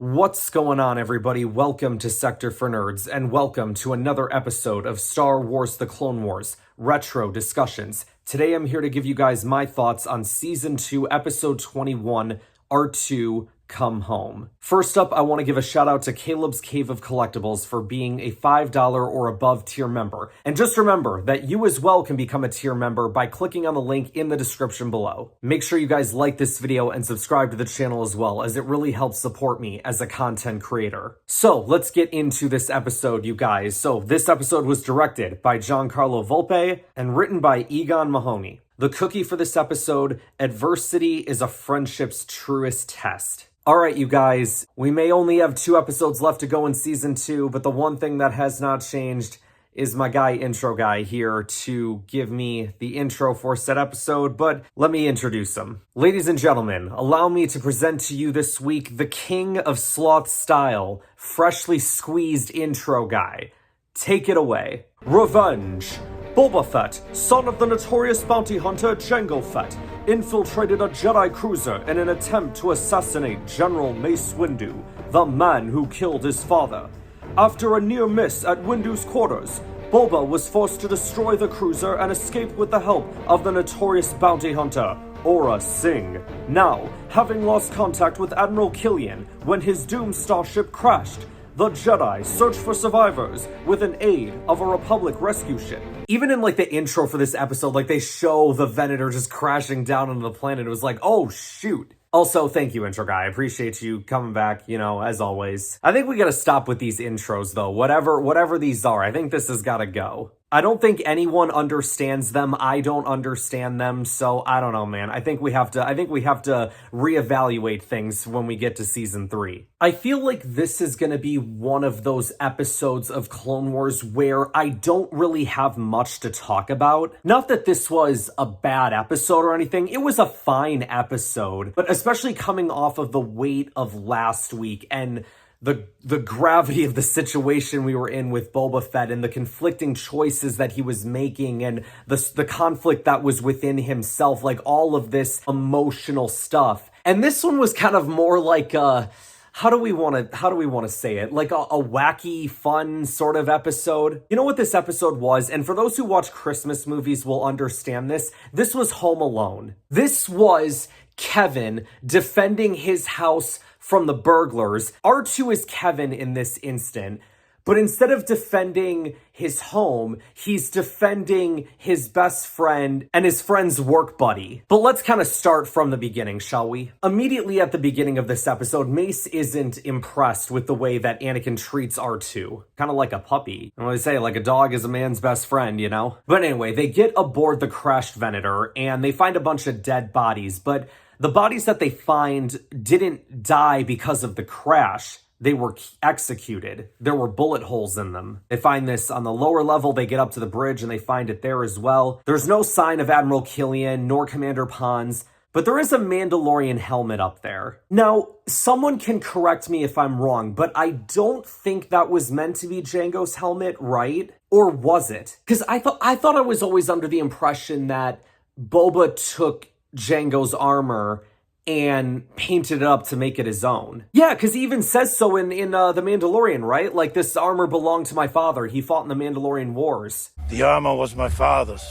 What's going on, everybody? Welcome to Sector for Nerds, and welcome to another episode of Star Wars The Clone Wars Retro Discussions. Today I'm here to give you guys my thoughts on Season 2, Episode 21, R2 Come Home. First up, I want to give a shout out to Caleb's Cave of Collectibles for being a $5 or above tier member. And just remember that you as well can become a tier member by clicking on the link in the description below. Make sure you guys like this video and subscribe to the channel as well, as it really helps support me as a content creator. So let's get into this episode, you guys. So this episode was directed by Giancarlo Volpe and written by Egon Mahoney. The cookie for this episode: adversity is a friendship's truest test. Alright, you guys, we may only have 2 episodes left to go in Season 2, but the one thing that has not changed is my intro guy here to give me the intro for said episode, but let me introduce him. Ladies and gentlemen, allow me to present to you this week the king of sloth style, freshly squeezed intro guy. Take it away. Revenge. Boba Fett, son of the notorious bounty hunter Jango Fett, infiltrated a Jedi cruiser in an attempt to assassinate General Mace Windu, the man who killed his father. After a near miss at Windu's quarters, Boba was forced to destroy the cruiser and escape with the help of the notorious bounty hunter, Aurra Sing. Now, having lost contact with Admiral Killian when his doomed starship crashed, the Jedi search for survivors with an aid of a Republic rescue ship. Even in the intro for this episode, they show the Venator just crashing down onto the planet. It was like, oh shoot. Also, thank you, intro guy. I appreciate you coming back, as always. I think we gotta stop with these intros though. Whatever these are, I think this has gotta go. I don't think anyone understands them. I don't understand them, so I don't know, man. I think we have to reevaluate things when we get to Season 3. I feel like this is gonna be one of those episodes of Clone Wars where I don't really have much to talk about. Not that this was a bad episode or anything. It was a fine episode, but especially coming off of the weight of last week and the gravity of the situation we were in with Boba Fett and the conflicting choices that he was making and the conflict that was within himself, all of this emotional stuff. And this one was kind of more like how do we want to say it? Like a wacky, fun sort of episode. You know what this episode was? And for those who watch Christmas movies will understand this. This was Home Alone. This was Kevin defending his house from the burglars. R2 is Kevin in this instant, but instead of defending his home, he's defending his best friend and his friend's work buddy. But let's kind of start from the beginning, shall we? Immediately at the beginning of this episode, Mace isn't impressed with the way that Anakin treats R2. Kind of like a puppy. And what they say, like a dog is a man's best friend, you know? But anyway, they get aboard the crashed Venator and they find a bunch of dead bodies, but the bodies that they find didn't die because of the crash. They were executed. There were bullet holes in them. They find this on the lower level. They get up to the bridge and they find it there as well. There's no sign of Admiral Killian nor Commander Pons, but there is a Mandalorian helmet up there. Now, someone can correct me if I'm wrong, but I don't think that was meant to be Jango's helmet, right? Or was it? Because I thought I was always under the impression that Boba took Jango's armor and painted it up to make it his own. Yeah, because he even says so in The Mandalorian, right? Like, this armor belonged to my father. He fought in the Mandalorian Wars. The armor was my father's.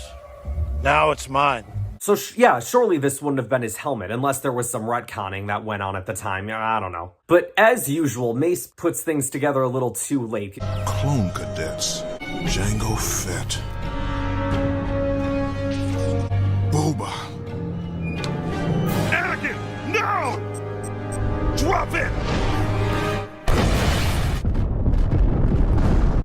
Now it's mine. So, yeah, surely this wouldn't have been his helmet, unless there was some retconning that went on at the time. I don't know. But as usual, Mace puts things together a little too late. Clone cadets. Jango Fett. Boba. No! Drop it!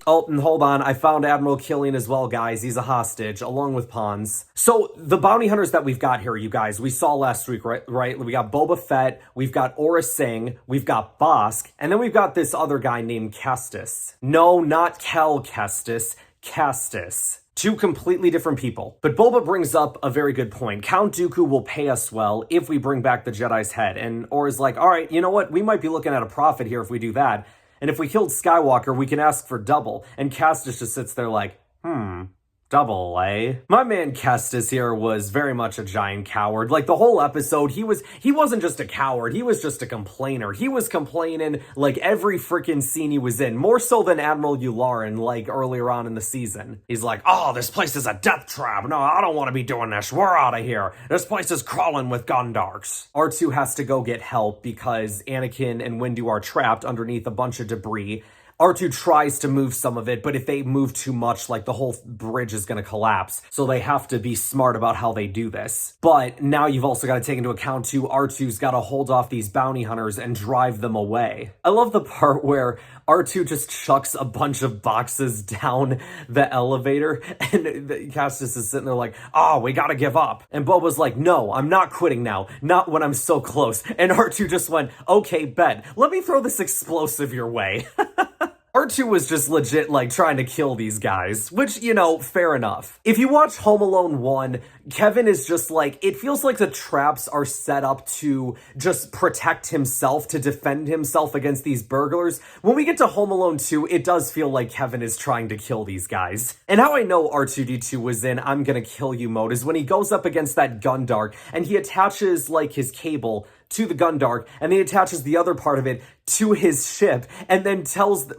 Oh, and hold on. I found Admiral Killian as well, guys. He's a hostage, along with Pons. So, the bounty hunters that we've got here, you guys, we saw last week, right? We got Boba Fett, we've got Aurra Sing, we've got Bossk, and then we've got this other guy named Kestis. No, not Kel Kestis, Kestis. 2 completely different people. But Boba brings up a very good point. Count Dooku will pay us well if we bring back the Jedi's head. And Aurra's like, all right, you know what? We might be looking at a profit here if we do that. And if we killed Skywalker, we can ask for double. And Kestis just sits there like, Double A. My man Kestis here was very much a giant coward. Like, the whole episode, he wasn't just a coward, he was just a complainer. He was complaining, like, every freaking scene he was in, more so than Admiral Yularen, like, earlier on in the season. He's like, oh, this place is a death trap. No, I don't want to be doing this. We're out of here. This place is crawling with Gundarks. R2 has to go get help because Anakin and Windu are trapped underneath a bunch of debris. R2 tries to move some of it, but if they move too much, like, the whole bridge is going to collapse. So they have to be smart about how they do this. But now you've also got to take into account, too, R2's got to hold off these bounty hunters and drive them away. I love the part where R2 just chucks a bunch of boxes down the elevator, and Kestis is sitting there like, oh, we got to give up. And Boba's like, no, I'm not quitting now. Not when I'm so close. And R2 just went, okay, bet. Let me throw this explosive your way. R2 was just legit, like, trying to kill these guys, which, you know, fair enough. If you watch Home Alone 1, Kevin is just like, it feels like the traps are set up to just protect himself, to defend himself against these burglars. When we get to Home Alone 2, it does feel like Kevin is trying to kill these guys. And how I know R2D2 was in I'm gonna kill you mode is when he goes up against that Gundark and he attaches, like, his cable to the Gundark, and then he attaches the other part of it to his ship, and then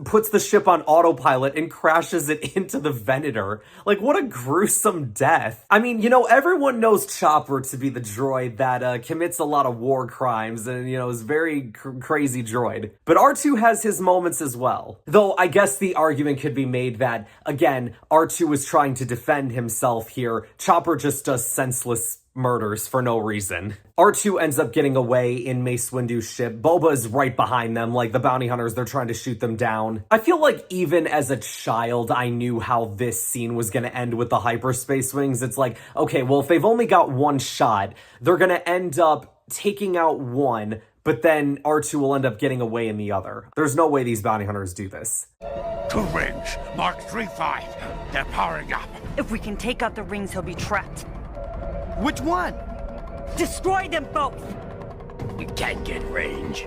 puts the ship on autopilot and crashes it into the Venator. Like, what a gruesome death. I mean, you know, everyone knows Chopper to be the droid that commits a lot of war crimes and, you know, is very crazy droid. But R2 has his moments as well. Though, I guess the argument could be made that, again, R2 is trying to defend himself here. Chopper just does senseless murders for no reason. R2 ends up getting away in Mace Windu's ship. Boba is right behind them, like the bounty hunters, they're trying to shoot them down. I feel like even as a child, I knew how this scene was gonna end with the hyperspace wings. It's like, okay, well, if they've only got one shot, they're gonna end up taking out one, but then R2 will end up getting away in the other. There's no way these bounty hunters do this. To ridge, Mark 3-5. They're powering up. If we can take out the rings, he'll be trapped. Which one? Destroy them both! You can't get range.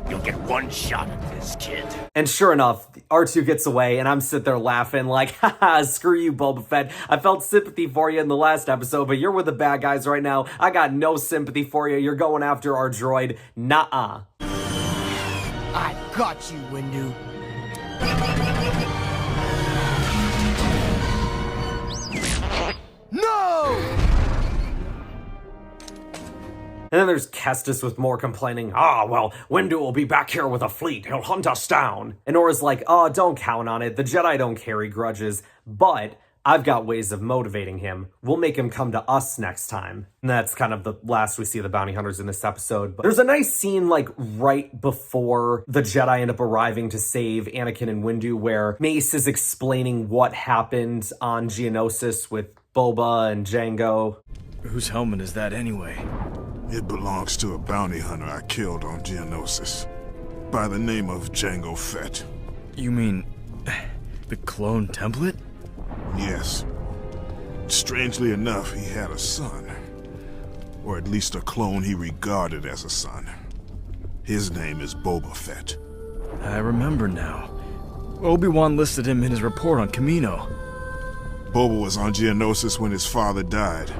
You'll get one shot at this, kid. And sure enough, R2 gets away, and I'm sitting there laughing like, haha, screw you, Boba Fett. I felt sympathy for you in the last episode, but you're with the bad guys right now. I got no sympathy for you. You're going after our droid. Nuh-uh. I got you, Windu. No! And then there's Kestis with more complaining. Ah, well, Windu will be back here with a fleet. He'll hunt us down. And Nora's like, oh, don't count on it. The Jedi don't carry grudges. But I've got ways of motivating him. We'll make him come to us next time. And that's kind of the last we see of the bounty hunters in this episode. But there's a nice scene, like, right before the Jedi end up arriving to save Anakin and Windu, where Mace is explaining what happened on Geonosis with Boba and Jango. Whose helmet is that anyway? It belongs to a bounty hunter I killed on Geonosis by the name of Jango Fett. You mean the clone template? Yes. Strangely enough, he had a son. Or at least a clone he regarded as a son. His name is Boba Fett. I remember now. Obi-Wan listed him in his report on Kamino. Boba was on Geonosis when his father died.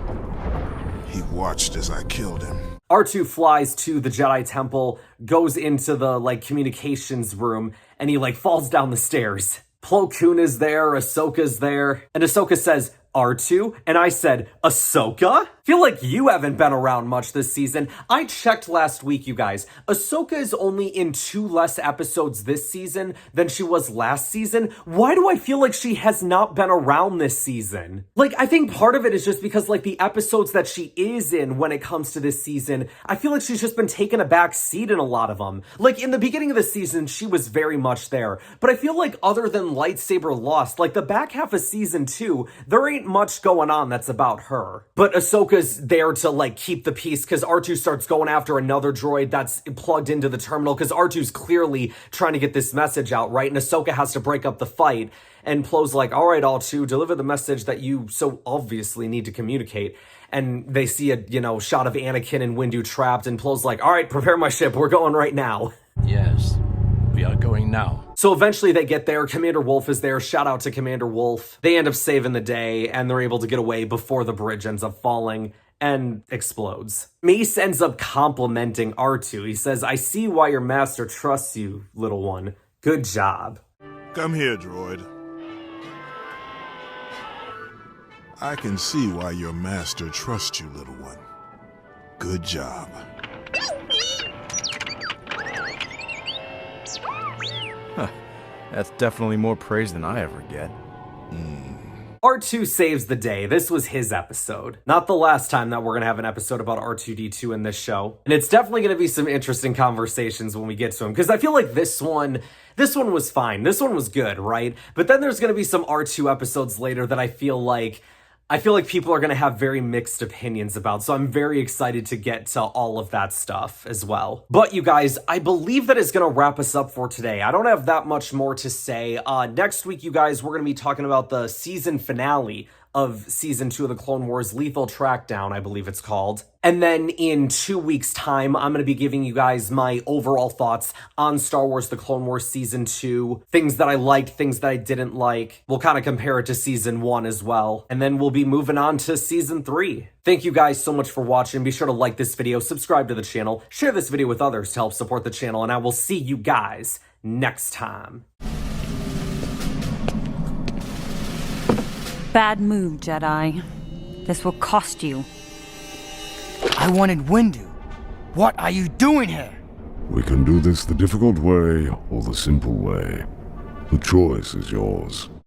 He watched as I killed him. R2 flies to the Jedi Temple, goes into the, like, communications room, and he, like, falls down the stairs. Plo Koon is there, Ahsoka's there, and Ahsoka says, R2? And I said, Ahsoka? Feel like you haven't been around much this season. I checked last week, you guys. Ahsoka is only in 2 less episodes this season than she was last season. Why do I feel like she has not been around this season? Like, I think part of it is just because, like, the episodes that she is in when it comes to this season, I feel like she's just been taking a back seat in a lot of them. Like, in the beginning of the season, she was very much there. But I feel like other than Lightsaber Lost, like, the back half of season 2, there ain't much going on that's about her. But Ahsoka's there to, like, keep the peace because R2 starts going after another droid that's plugged into the terminal because R2's clearly trying to get this message out, right? And Ahsoka has to break up the fight. And Plo's like, all right, R2, deliver the message that you so obviously need to communicate. And they see a, you know, shot of Anakin and Windu trapped, and Plo's like, all right, prepare my ship. We're going right now. Yes, we are going doing now? So eventually they get there, Commander Wolf is there, shout out to Commander Wolf. They end up saving the day, and they're able to get away before the bridge ends up falling and explodes. Mace ends up complimenting R2. He says, "I see why your master trusts you, little one. Good job." Come here, droid. I can see why your master trusts you, little one. Good job. That's definitely more praise than I ever get. R2 saves the day. This was his episode. Not the last time that we're going to have an episode about R2D2 in this show. And it's definitely going to be some interesting conversations when we get to him, because I feel like this one was fine. This one was good, right? But then there's going to be some R2 episodes later that I feel like people are going to have very mixed opinions about, so I'm very excited to get to all of that stuff as well. But you guys, I believe that is going to wrap us up for today. I don't have that much more to say. Next week, you guys, we're going to be talking about the season finale of Season 2 of the Clone Wars, Lethal Trackdown, I believe it's called. And then in 2 weeks' time, I'm going to be giving you guys my overall thoughts on Star Wars The Clone Wars Season 2, things that I liked, things that I didn't like. We'll kind of compare it to Season 1 as well. And then we'll be moving on to Season 3. Thank you guys so much for watching. Be sure to like this video, subscribe to the channel, share this video with others to help support the channel, and I will see you guys next time. Bad move, Jedi. This will cost you. I wanted Windu. What are you doing here? We can do this the difficult way or the simple way. The choice is yours.